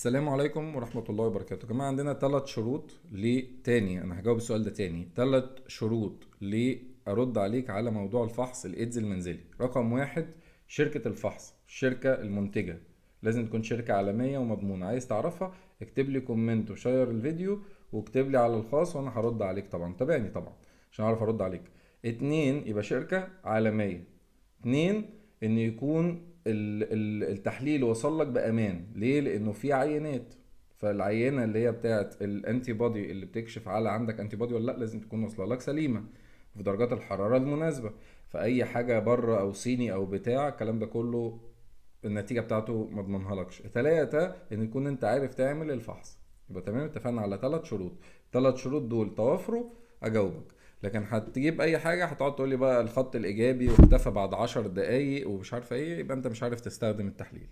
السلام عليكم ورحمة الله وبركاته. يا جماعة عندنا 3 شروط تاني، أنا هجاوب السؤال ده تاني. 3 شروط أرد عليك على موضوع الفحص الإيدز المنزلي. رقم 1، شركة الفحص، الشركة المنتجة لازم تكون شركة عالمية ومضمونة. عايز تعرفها اكتب لي كومنت وشير الفيديو واكتب لي على الخاص وأنا هرد عليك طبعا. تابعني طبعا عشان أعرف أرد عليك. 2، يبقى شركة عالمية. 2، ان يكون التحليل وصل لك بامان. ليه؟ لانه في عينات، فالعينه اللي هي بتاعت الانتي بودي اللي بتكشف على عندك انتي بودي ولا لا لازم تكون واصله لك سليمه في درجات الحراره المناسبه. فاي حاجه بره او صيني او بتاع الكلام ده كله النتيجه بتاعته ما اضمنها لكش. 3، ان يكون انت عارف تعمل الفحص. يبقى تمام، اتفقنا على 3 شروط. 3 شروط دول توافروا اجاوبك. لكن هتجيب اي حاجه هتقعد تقول لي بقى الخط الايجابي واختفى بعد 10 دقايق ومش عارفه ايه، يبقى انت مش عارف تستخدم التحليل.